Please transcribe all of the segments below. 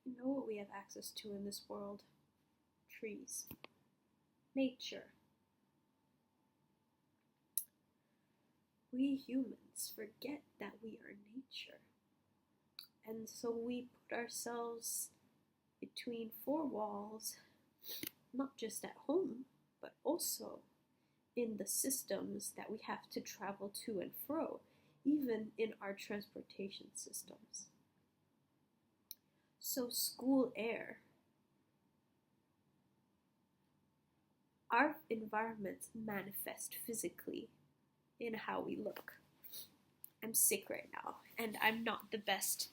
You know what we have access to in this world? Trees, nature. We humans forget that we are nature. And so we put ourselves between four walls, not just at home, but also in the systems that we have to travel to and fro, even in our transportation systems. So, school air. Our environments manifest physically in how we look. I'm sick right now, and I'm not the best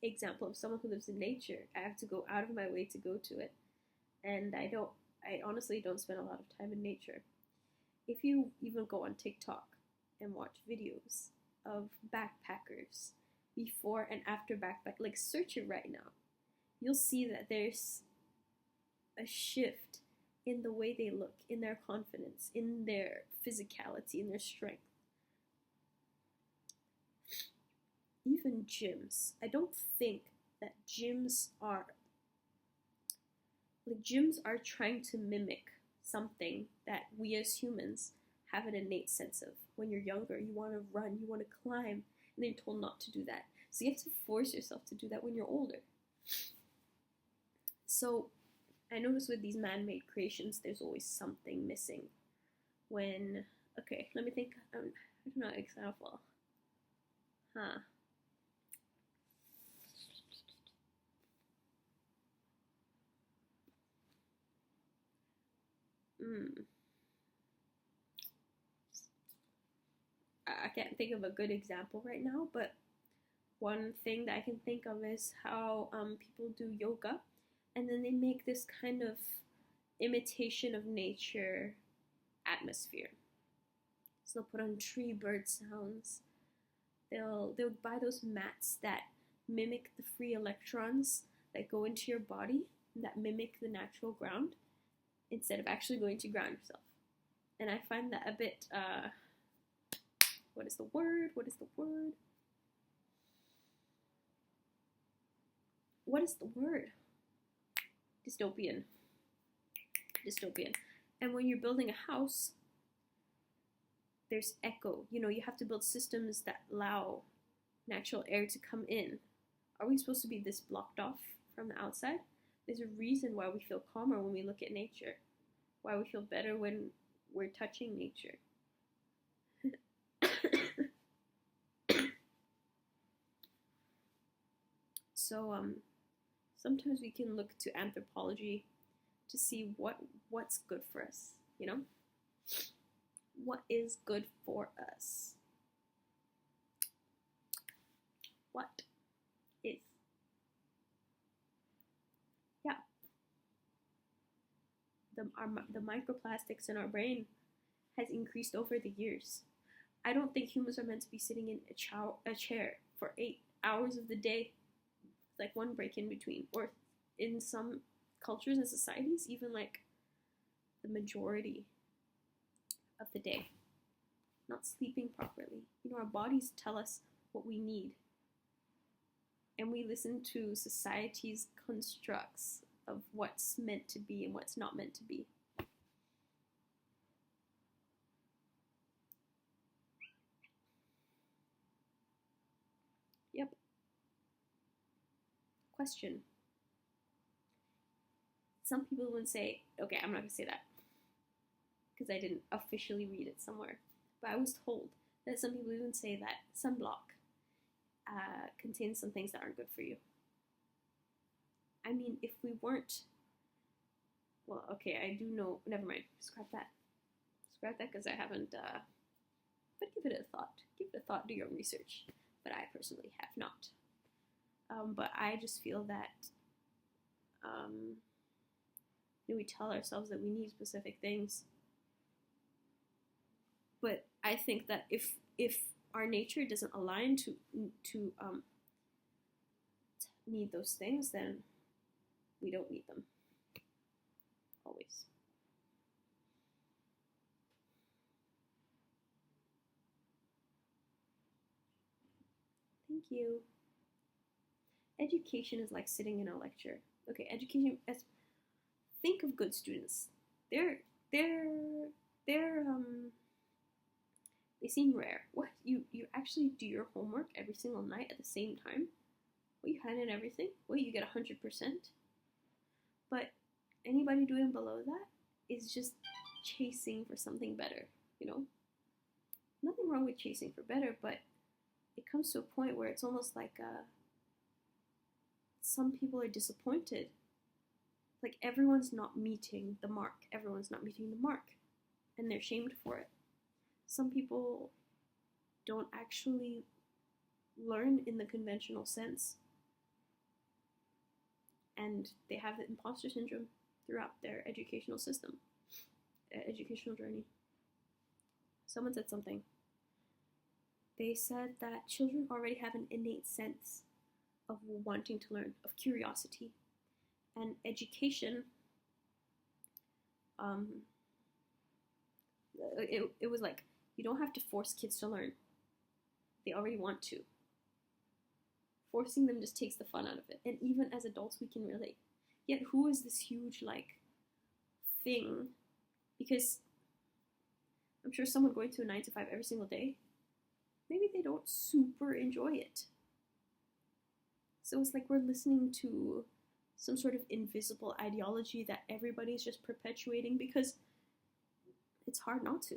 example of someone who lives in nature. I have to go out of my way to go to it, and I honestly don't spend a lot of time in nature. If you even go on TikTok and watch videos of backpackers before and after backpack, like search it right now, you'll see that there's a shift in the way they look, in their confidence, in their physicality, in their strength. Even gyms. I don't think that gyms are trying to mimic something that we as humans have an innate sense of. When you're younger, you want to run, you want to climb, and then you're told not to do that. So you have to force yourself to do that when you're older. So I notice with these man-made creations, there's always something missing. Okay, let me think. I don't know example. I can't think of a good example right now, but one thing that I can think of is how people do yoga, and then they make this kind of imitation of nature atmosphere. So they'll put on tree bird sounds. They'll buy those mats that mimic the free electrons that go into your body, that mimic the natural ground, instead of actually going to ground yourself. And I find that a bit what is the word? Dystopian. And when you're building a house, there's echo. You have to build systems that allow natural air to come in. Are we supposed to be this blocked off from the outside? There's a reason why we feel calmer when we look at nature, why we feel better when we're touching nature. So sometimes we can look to anthropology to see what's good for us, What is good for us? What is? Yeah. The microplastics in our brain has increased over the years. I don't think humans are meant to be sitting in a chair for 8 hours of the day, like one break in between, or in some cultures and societies, even like the majority of the day, not sleeping properly. Our bodies tell us what we need, and we listen to society's constructs of what's meant to be and what's not meant to be. Yep. Question. Some people would say, okay, I'm not going to say that because I didn't officially read it somewhere, but I was told that some people even say that sunblock contains some things that aren't good for you. I mean, if we weren't, well, okay, I do know, never mind, scrap that because I haven't, but give it a thought, do your research, but I personally have not. But I just feel that we tell ourselves that we need specific things, but I think that if our nature doesn't align to need those things, then we don't need them always. Thank you. education is like sitting in a lecture. Okay, education as think of good students. They're they're they're they seem rare. What you actually do your homework every single night at the same time? Well, you hand in everything. Well, you get 100%. But anybody doing below that is just chasing for something better. You know, nothing wrong with chasing for better, but it comes to a point where it's almost like some people are disappointed. Like everyone's not meeting the mark. Everyone's not meeting the mark, and they're shamed for it. Some people don't actually learn in the conventional sense, and they have the imposter syndrome throughout their educational system, educational journey. Someone said something. They said that children already have an innate sense of wanting to learn, of curiosity, and education. It was like you don't have to force kids to learn; they already want to. Forcing them just takes the fun out of it, and even as adults, we can relate. Yet, who is this huge like thing? Because I'm sure someone going to a 9 to 5 every single day, maybe they don't super enjoy it. So it's like we're listening to some sort of invisible ideology that everybody's just perpetuating because it's hard not to.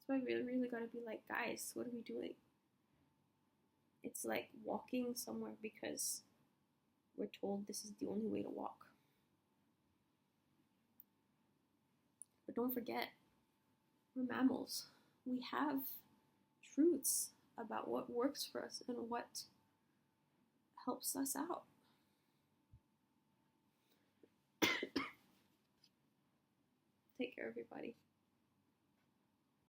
So I really, really gotta be like, guys, what are we doing? It's like walking somewhere because we're told this is the only way to walk. But don't forget, we're mammals. We have truths about what works for us and what helps us out. Take care, everybody.